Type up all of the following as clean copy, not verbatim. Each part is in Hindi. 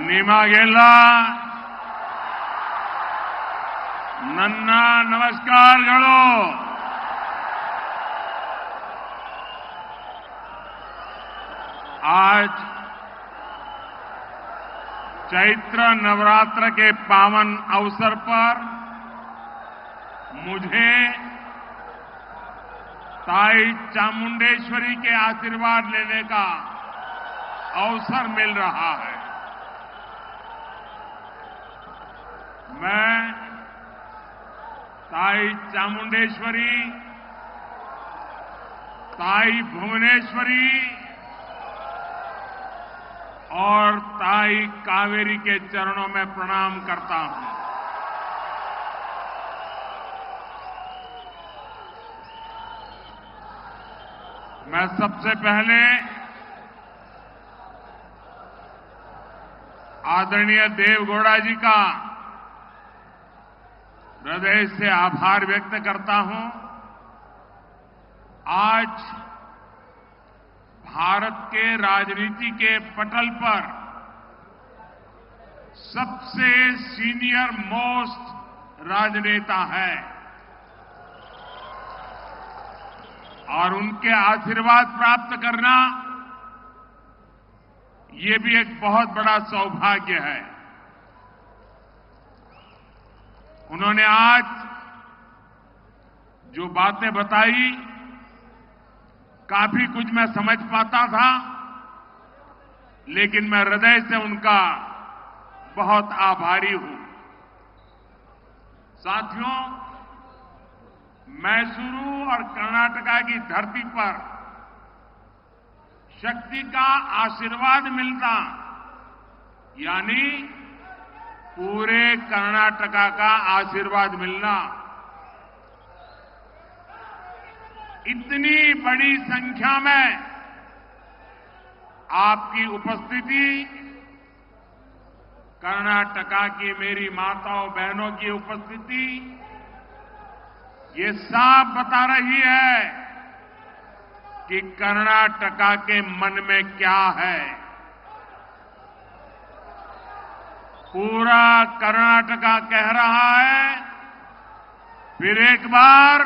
ನಿಮಗೆಲ್ಲ ನನ್ನ ನಮಸ್ಕಾರಗಳು. आज चैत्र नवरात्र के पावन अवसर पर मुझे ताई चामुंडेश्वरी के आशीर्वाद लेने का अवसर मिल रहा है. मैं ताई चामुंडेश्वरी, ताई भुवनेश्वरी और ताई कावेरी के चरणों में प्रणाम करता हूं. मैं सबसे पहले आदरणीय देवगौड़ा जी का हृदय से आभार व्यक्त करता हूं. आज भारत के राजनीति के पटल पर सबसे सीनियर मोस्ट राजनेता है और उनके आशीर्वाद प्राप्त करना ये भी एक बहुत बड़ा सौभाग्य है. उन्होंने आज जो बातें बताई, काफी कुछ मैं समझ पाता था, लेकिन मैं हृदय से उनका बहुत आभारी हूं. साथियों, मैसूरू और कर्नाटका की धरती पर शक्ति का आशीर्वाद मिलना यानी पूरे कर्नाटका का आशीर्वाद मिलना, इतनी बड़ी संख्या में आपकी उपस्थिति, कर्नाटका की मेरी माताओं बहनों की उपस्थिति, ये साफ बता रही है कि कर्नाटका के मन में क्या है. पूरा कर्नाटका कह रहा है, फिर एक बार,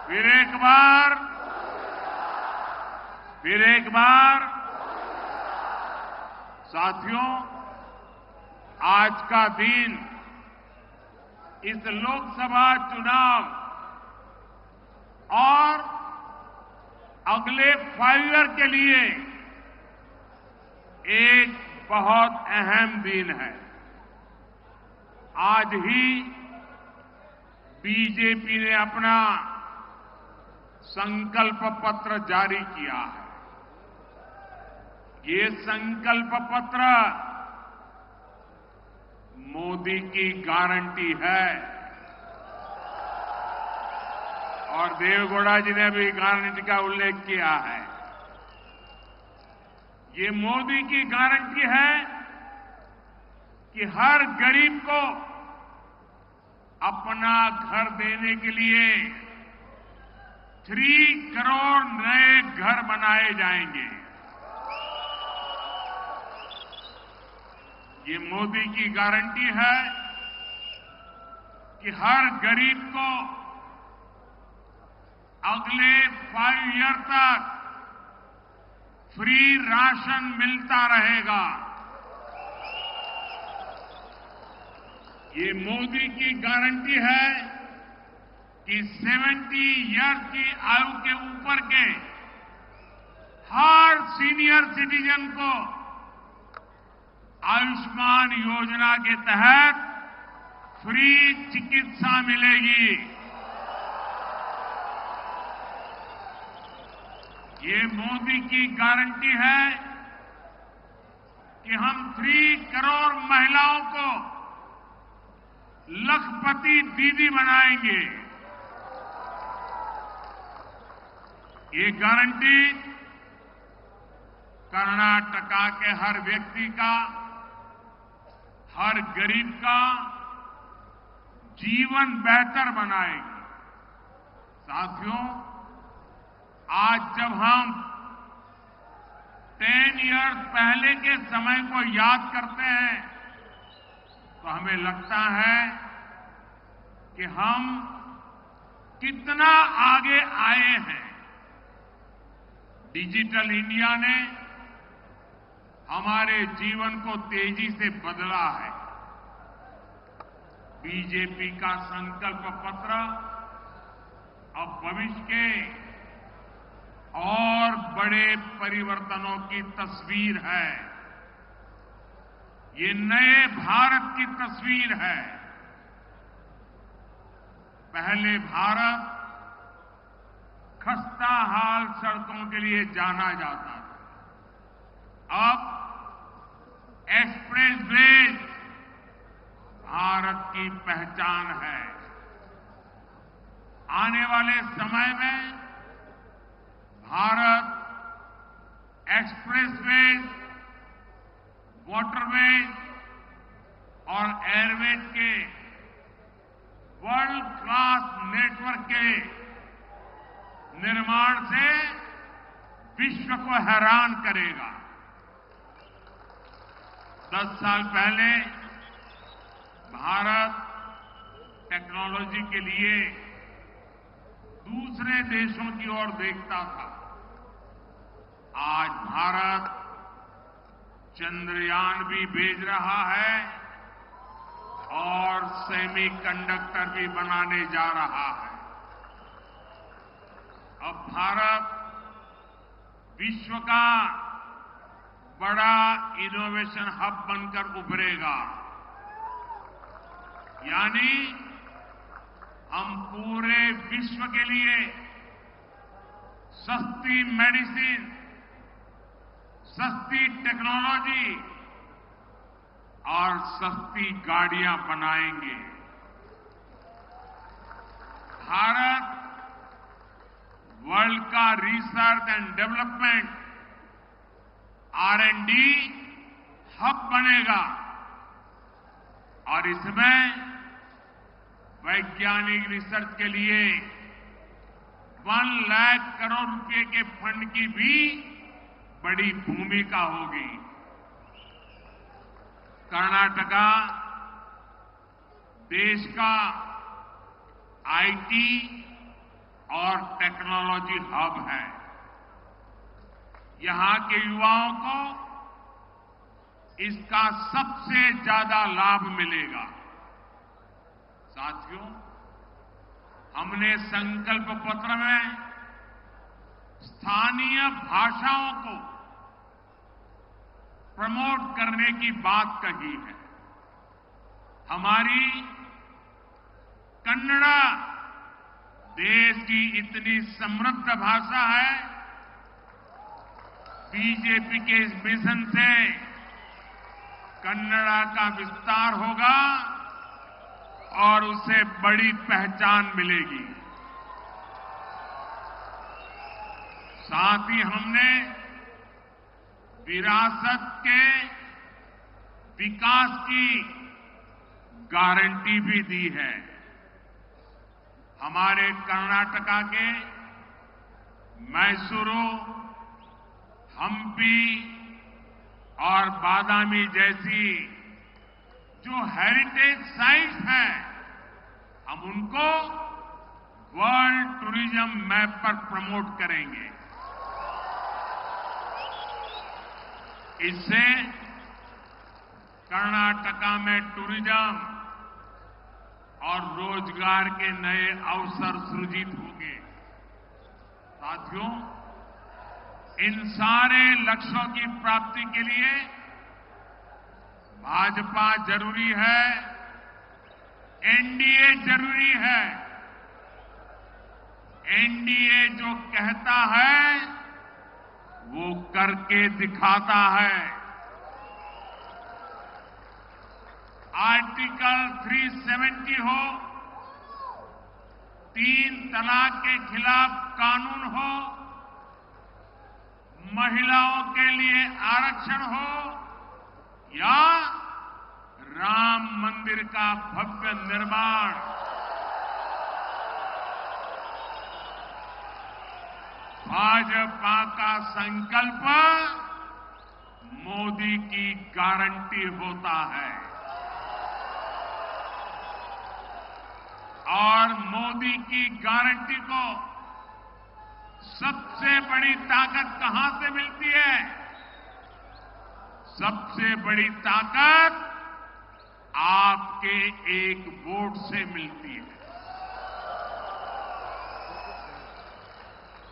फिर एक बार, फिर एक बार. साथियों, आज का दिन इस लोकसभा चुनाव और अगले 5 ईयर के लिए एक बहुत अहम दिन है. आज ही बीजेपी ने अपना संकल्प पत्र जारी किया है. ये संकल्प पत्र मोदी की गारंटी है और देवगौड़ा जी ने भी गारंटी का उल्लेख किया है. ये मोदी की गारंटी है कि हर गरीब को अपना घर देने के लिए 3 करोड़ नए घर बनाए जाएंगे. ये मोदी की गारंटी है कि हर गरीब को अगले 5 ईयर तक फ्री राशन मिलता रहेगा. ये मोदी की गारंटी है कि 70 ईयर की आयु के ऊपर के हर सीनियर सिटीजन को आयुष्मान योजना के तहत फ्री चिकित्सा मिलेगी. ये मोदी की गारंटी है कि हम 3 करोड़ महिलाओं को लखपति दीदी बनाएंगे. ये गारंटी कर्नाटका के हर व्यक्ति का, हर गरीब का जीवन बेहतर बनाएगी. साथियों, आज जब हम 10 इयर्स पहले के समय को याद करते हैं तो हमें लगता है कि हम कितना आगे आए हैं। डिजिटल इंडिया ने हमारे जीवन को तेजी से बदला है। बीजेपी का संकल्प पत्र अब भविष्य के और बड़े परिवर्तनों की तस्वीर है। ये नए भारत की तस्वीर है। पहले भारत खस्ता हाल सड़कों के लिए जाना जाता था। अब एक्सप्रेसवेज भारत की पहचान है। आने वाले समय में भारत एक्सप्रेसवेज, वाटरवेज और एयरवेज के वर्ल्ड क्लास नेटवर्क के निर्माण से विश्व को हैरान करेगा। 10 साल पहले भारत टेक्नोलॉजी के लिए दूसरे देशों की ओर देखता था। आज भारत चंद्रयान भी भेज रहा है और सेमीकंडक्टर भी बनाने जा रहा है। अब भारत विश्व का बड़ा इनोवेशन हब बनकर उभरेगा। यानी हम पूरे विश्व के लिए सस्ती मेडिसिन, सस्ती टेक्नोलॉजी और सस्ती गाड़ियां बनाएंगे। भारत वर्ल्ड का research and development R&D hub बनेगा और इसमें वैज्ञानिक रिसर्च के लिए 1 लाख करोड़ रुपए के फंड की भी बड़ी भूमिका होगी। कर्नाटका देश का IT और टेक्नोलॉजी हब है। यहां के युवाओं को इसका सबसे ज्यादा लाभ मिलेगा। साथियों, हमने संकल्प पत्र में स्थानीय भाषाओं को प्रमोट करने की बात कही है। हमारी कन्नड़ा देश की इतनी समृद्ध भाषा है। बीजेपी के इस मिशन से कन्नड़ा का विस्तार होगा और उसे बड़ी पहचान मिलेगी। साथ ही हमने विरासत के विकास की गारंटी भी दी है। हमारे कर्नाटका के मैसूरू, हम्पी और बादामी जैसी जो हेरिटेज साइट्स हैं, हम उनको वर्ल्ड टूरिज्म मैप पर प्रमोट करेंगे। इससे कर्नाटका में टूरिज्म और रोजगार के नए अवसर सृजित होंगे। साथियों, इन सारे लक्ष्यों की प्राप्ति के लिए भाजपा जरूरी है, एनडीए जरूरी है। एनडीए जो कहता है वो करके दिखाता है। आर्टिकल 370 हो, 3 तलाक के खिलाफ कानून हो, महिलाओं के लिए आरक्षण हो या राम मंदिर का भव्य निर्माण, भाजपा का संकल्प मोदी की गारंटी होता है। और मोदी की गारंटी को सबसे बड़ी ताकत कहां से मिलती है? सबसे बड़ी ताकत आपके एक वोट से मिलती है।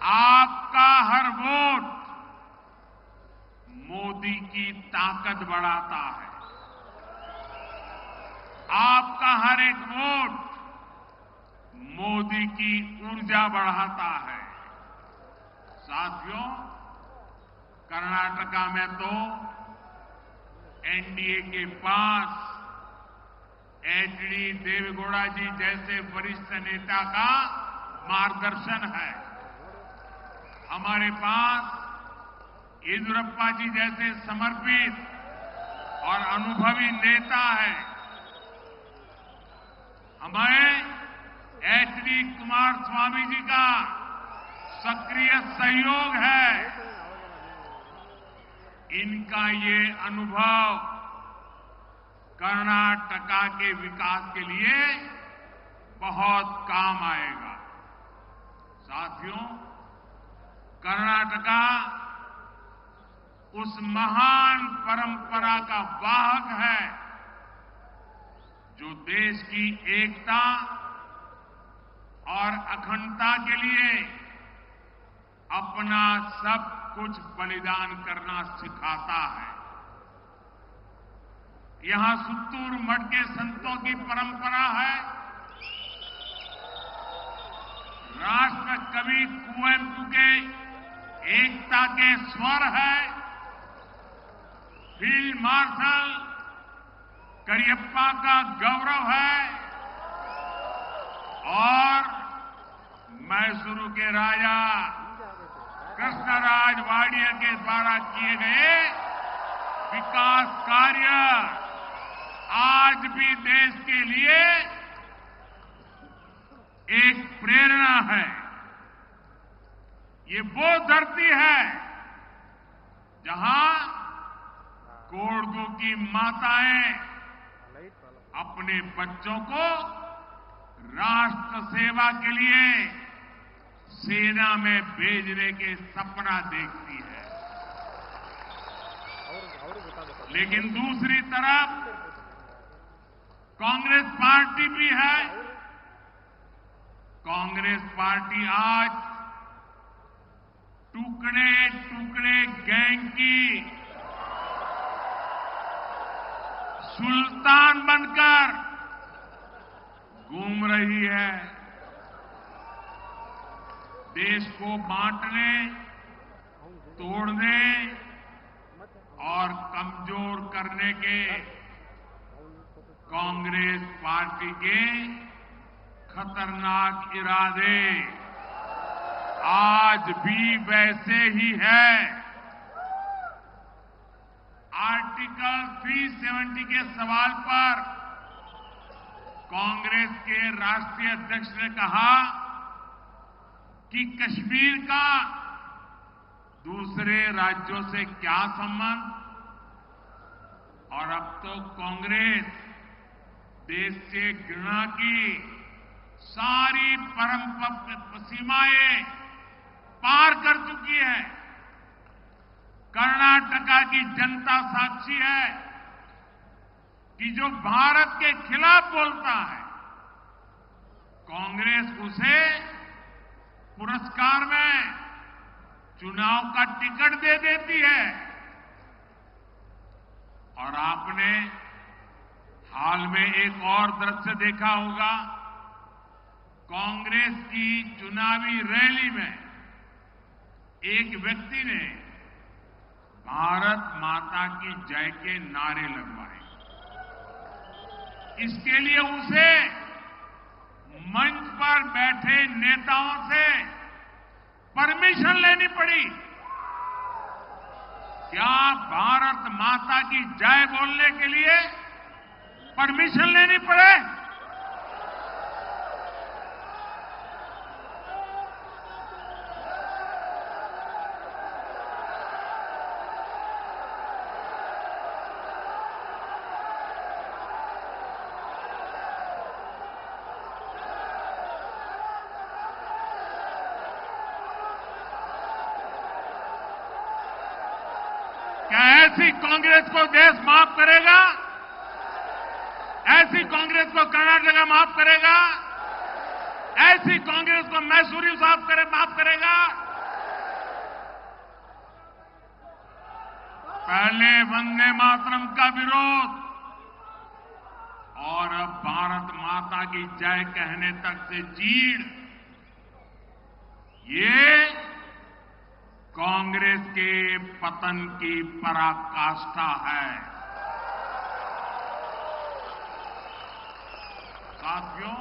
आपका हर वोट मोदी की ताकत बढ़ाता है। आपका हर एक वोट मोदी की ऊर्जा बढ़ाता है। साथियों, कर्नाटका में तो एनडीए के पास एचडी देवेगौड़ा जी जैसे वरिष्ठ नेता का मार्गदर्शन है। हमारे पास येदियुरप्पा जी जैसे समर्पित और अनुभवी नेता है। हमें एचडी कुमारस्वामी जी का सक्रिय सहयोग है। इनका ये अनुभव कर्नाटका के विकास के लिए बहुत काम आएगा। साथियों, कर्नाटका उस महान परंपरा का वाहक है जो देश की एकता और अखंडता के लिए अपना सब कुछ बलिदान करना सिखाता है। यहां सुत्तूर मठ के संतों की परंपरा है। राष्ट्र कवि कुवेंपु के एकता के स्वर है। फील्ड मार्शल करियप्पा का गौरव है। और मैसूरू के राजा कृष्णराज वाडिया के द्वारा किए गए विकास कार्य आज भी देश के लिए एक प्रेरणा है। ये वो धरती है जहां कोडगू की माताएं अपने बच्चों को राष्ट्र सेवा के लिए सेना में भेजने के सपना देखती है। लेकिन दूसरी तरफ कांग्रेस पार्टी भी है। कांग्रेस पार्टी आज टुकड़े टुकड़े गैंग की सुल्तान बनकर घूम रही है। देश को बांटने, तोड़ने और कमजोर करने के कांग्रेस पार्टी के खतरनाक इरादे आज भी वैसे ही है। आर्टिकल 370 के सवाल पर कांग्रेस के राष्ट्रीय अध्यक्ष ने कहा कि कश्मीर का दूसरे राज्यों से क्या संबंध। और अब तो कांग्रेस देश से घृणा की सारी परंपरा सीमाएं पार कर चुकी है। कर्नाटका की जनता साक्षी है कि जो भारत के खिलाफ बोलता है, कांग्रेस उसे पुरस्कार में चुनाव का टिकट दे देती है। और आपने हाल में एक और दृश्य देखा होगा। कांग्रेस की चुनावी रैली में एक व्यक्ति ने भारत माता की जय के नारे लगवाए। इसके लिए उसे मंच पर बैठे नेताओं से परमिशन लेनी पड़ी। क्या भारत माता की जय बोलने के लिए परमिशन लेनी पड़े? ऐसी कांग्रेस को देश माफ करेगा? ऐसी कांग्रेस को कर्नाटक माफ करेगा? ऐसी कांग्रेस को मैसूरी माफ करेगा? पहले वंदे मातरम का विरोध और अब भारत माता की जय कहने तक से चीड़, ये कांग्रेस के पतन की पराकाष्ठा है। साथियों,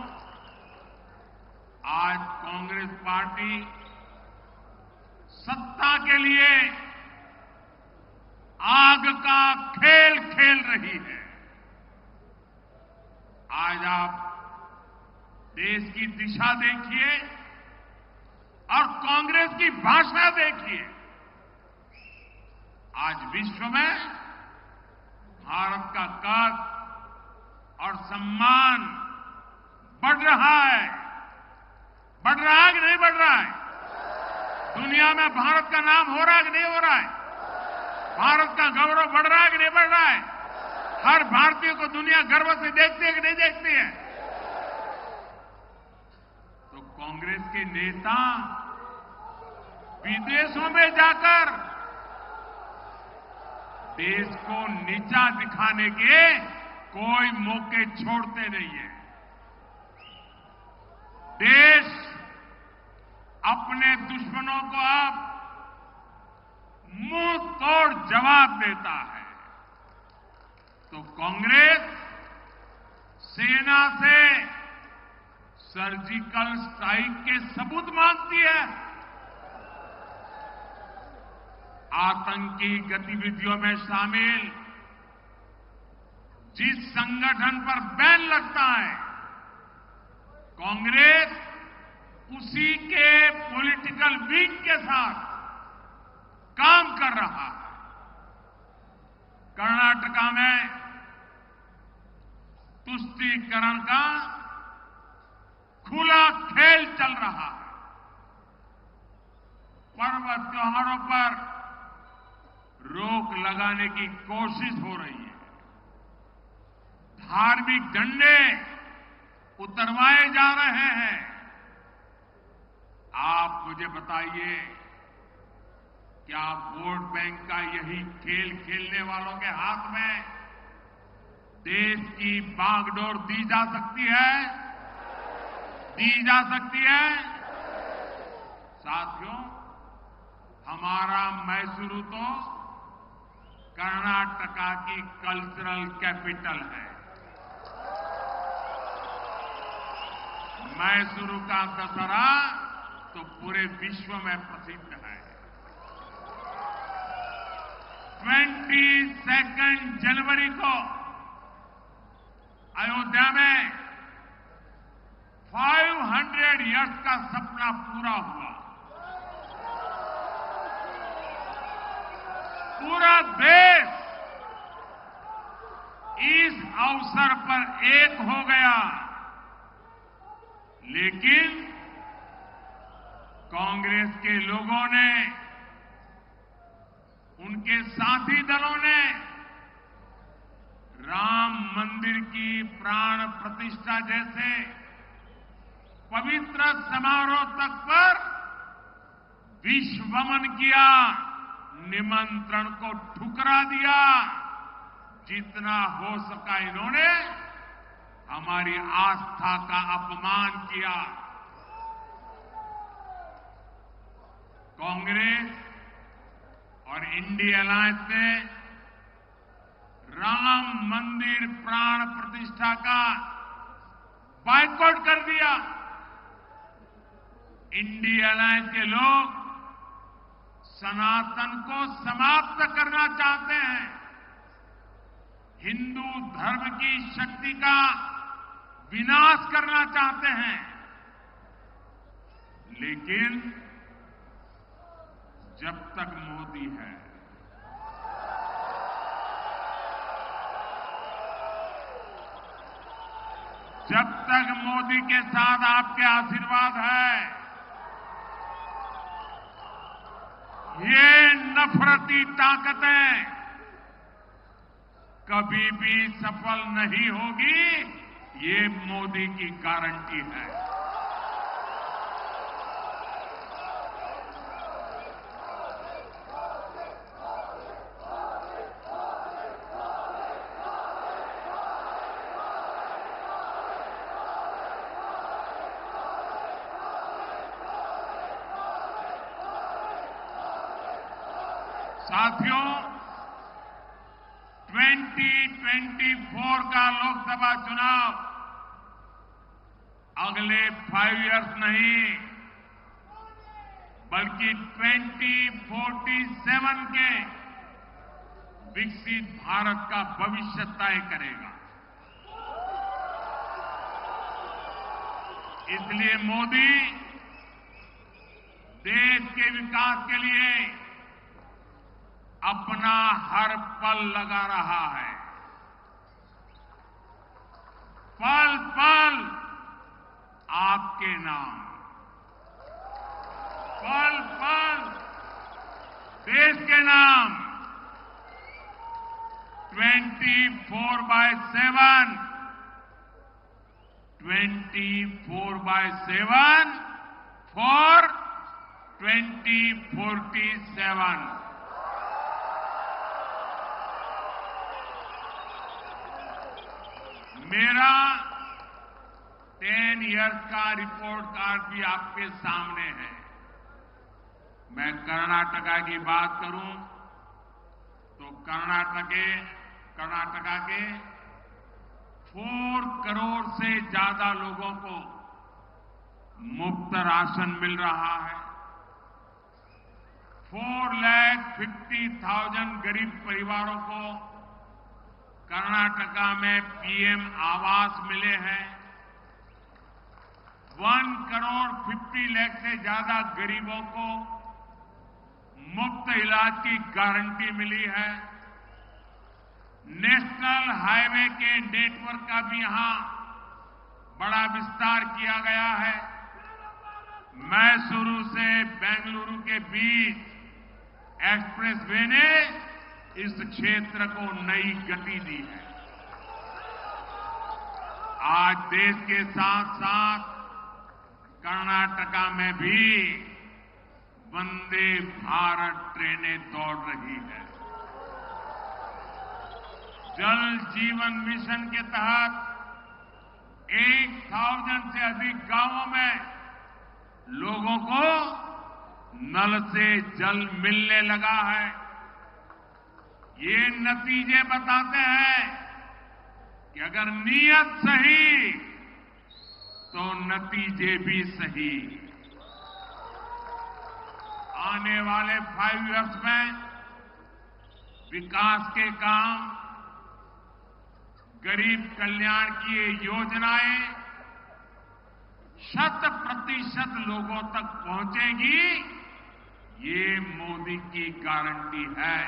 आज कांग्रेस पार्टी सत्ता के लिए आग का खेल खेल रही है। आज आप देश की दिशा देखिए और कांग्रेस की भाषा देखिए। आज विश्व में भारत का कद और सम्मान बढ़ रहा है। बढ़ रहा है कि नहीं बढ़ रहा है? दुनिया में भारत का नाम हो रहा है कि नहीं हो रहा है? भारत का गौरव बढ़ रहा है कि नहीं बढ़ रहा है? हर भारतीय को दुनिया गर्व से देखती है कि नहीं देखती है? तो कांग्रेस के नेता विदेशों में जाकर देश को नीचा दिखाने के कोई मौके छोड़ते नहीं है। देश अपने दुश्मनों को अब मुंह तोड़ जवाब देता है। तो कांग्रेस सेना से सर्जिकल स्ट्राइक के सबूत मांगती है। आतंकी गतिविधियों में शामिल जिस संगठन पर बैन लगता है, कांग्रेस उसी के पॉलिटिकल विंग के साथ काम कर रहा है। कर्नाटका में तुष्टीकरण का खुला खेल चल रहा है। पर्व त्योहारों पर रोक लगाने की कोशिश हो रही है। धार्मिक झंडे उतरवाए जा रहे हैं। आप मुझे बताइए, क्या वोट बैंक का यही खेल खेलने वालों के हाथ में देश की बागडोर दी जा सकती है? दी जा सकती है? साथियों, हमारा मैसूरू तो कर्नाटका की कल्चरल कैपिटल है। मैसूरू का दशहरा तो पूरे विश्व में प्रसिद्ध है। 22 जनवरी को अयोध्या में 500 इयर्स का सपना पूरा हुआ। पूरा देश इस अवसर पर एक हो गया। लेकिन कांग्रेस के लोगों ने, उनके साथी दलों ने राम मंदिर की प्राण प्रतिष्ठा जैसे पवित्र समारोह तक पर विश्वमन किया, निमंत्रण को ठुकरा दिया। जितना हो सका इन्होंने हमारी आस्था का अपमान किया। कांग्रेस और इंडिया अलायंस ने राम मंदिर प्राण प्रतिष्ठा का बायकॉट कर दिया। इंडिया अलायंस के लोग सनातन को समाप्त करना चाहते हैं। हिंदू धर्म की शक्ति का विनाश करना चाहते हैं। लेकिन जब तक मोदी है, जब तक मोदी के साथ आपके आशीर्वाद है, ये नफरती ताकतें कभी भी सफल नहीं होगी, ये मोदी की गारंटी है। साथियों, 2024 का लोकसभा चुनाव अगले 5 इयर्स नहीं, बल्कि 2047 के विकसित भारत का भविष्य तय करेगा। इसलिए मोदी देश के विकास के लिए अपना हर पल लगा रहा है। पल पल आपके नाम, पल पल देश के नाम। 24/7 24/7 फॉर 2047। मेरा 10 इयर्स का रिपोर्ट कार्ड भी आपके सामने है। मैं कर्नाटका की बात करूं तो कर्नाटका के 4 करोड़ से ज्यादा लोगों को मुफ्त राशन मिल रहा है। 4,50,000 गरीब परिवारों को कर्नाटका में पीएम आवास मिले हैं। 1,50,00,000 से ज्यादा गरीबों को मुफ्त इलाज की गारंटी मिली है। नेशनल हाईवे के नेटवर्क का भी यहां बड़ा विस्तार किया गया है। मैसूरू से बेंगलुरु के बीच एक्सप्रेसवे ने इस क्षेत्र को नई गति दी है। आज देश के साथ साथ कर्नाटका में भी वंदे भारत ट्रेनें दौड़ रही है। जल जीवन मिशन के तहत 1,000 से अधिक गांवों में लोगों को नल से जल मिलने लगा है। ये नतीजे बताते हैं कि अगर नीयत सही तो नतीजे भी सही। आने वाले 5 इयर्स में विकास के काम, गरीब कल्याण की ये योजनाएं 100% लोगों तक पहुंचेगी, ये मोदी की गारंटी है।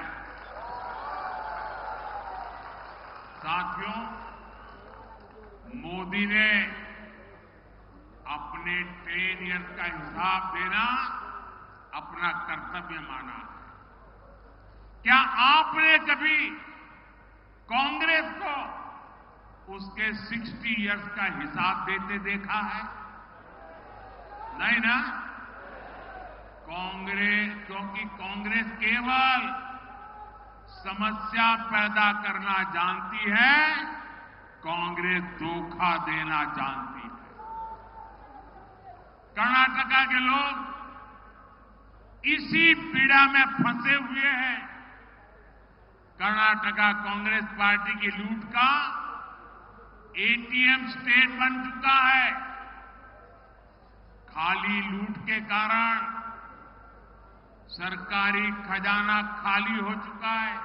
साथियों, मोदी ने अपने 10 इयर्स का हिसाब देना अपना कर्तव्य माना है। क्या आपने कभी कांग्रेस को उसके 60 इयर्स का हिसाब देते देखा है? नहीं ना? क्योंकि कांग्रेस केवल समस्या पैदा करना जानती है, कांग्रेस धोखा देना जानती है। कर्नाटका के लोग इसी पीड़ा में फंसे हुए हैं। कर्नाटका कांग्रेस पार्टी की लूट का एटीएम स्टेट बन चुका है। खाली लूट के कारण सरकारी खजाना खाली हो चुका है।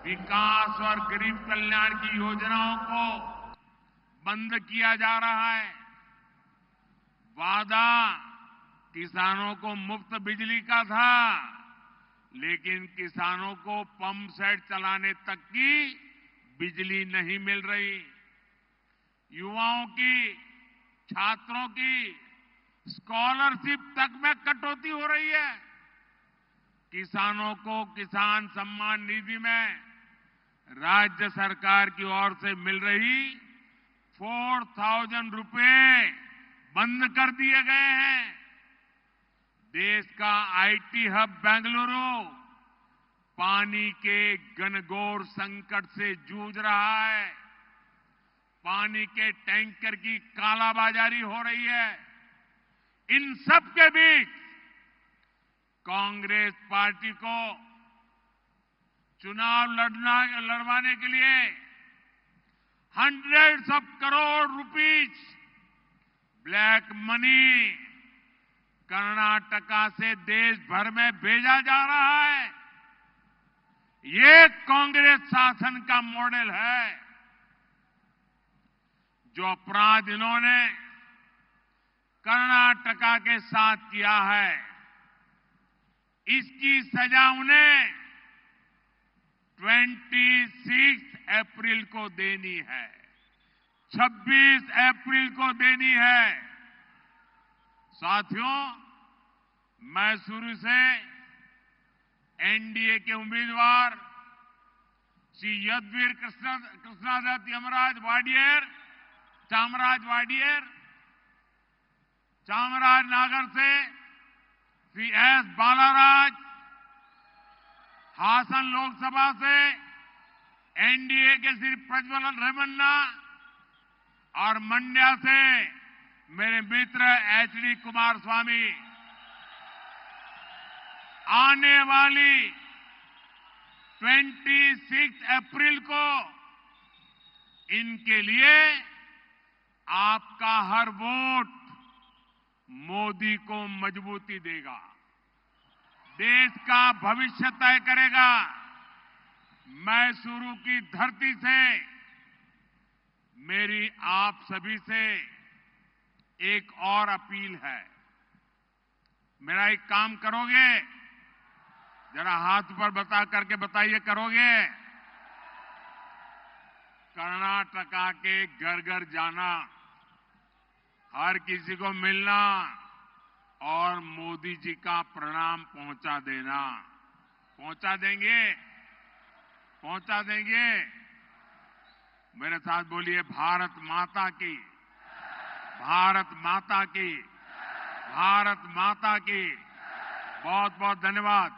विकास और गरीब कल्याण की योजनाओं को बंद किया जा रहा है। वादा किसानों को मुफ्त बिजली का था, लेकिन किसानों को पंप सेट चलाने तक की बिजली नहीं मिल रही। युवाओं की, छात्रों की स्कॉलरशिप तक में कटौती हो रही है। किसानों को किसान सम्मान निधि में राज्य सरकार की ओर से मिल रही 4,000 रुपए बंद कर दिए गए हैं। देश का आईटी हब बेंगलुरु पानी के घनघोर संकट से जूझ रहा है। पानी के टैंकर की कालाबाजारी हो रही है। इन सब के बीच कांग्रेस पार्टी को चुनाव लड़वाने के लिए hundreds of crore rupees black money Karnataka से देश भर में भेजा जा रहा है। ये कांग्रेस शासन का मॉडल है। जो अपराध इन्होंने कर्नाटका के साथ किया है, इसकी सजा उन्हें 26 अप्रैल को देनी है, 26 अप्रैल को देनी है। साथियों, मैं शुरू से एनडीए के उम्मीदवार श्री यदुवीर कृष्णादत्त चामराजनगर से श्री एस बालाराज, हासन लोकसभा से एनडीए के श्री प्रज्वलन रेवन्ना और मंड्या से मेरे मित्र एचडी कुमारस्वामी आने वाली 26 अप्रैल को इनके लिए आपका हर वोट मोदी को मजबूती देगा, देश का भविष्य तय करेगा। मैसूरू की धरती से मेरी आप सभी से एक और अपील है। मेरा एक काम करोगे? जरा हाथ पर बता करके बताइए, करोगे? कर्नाटका के घर घर जाना, हर किसी को मिलना और मोदी जी का प्रणाम पहुंचा देना। पहुंचा देंगे? पहुंचा देंगे? मेरे साथ बोलिए, भारत माता की, भारत माता की, भारत माता की। बहुत बहुत धन्यवाद।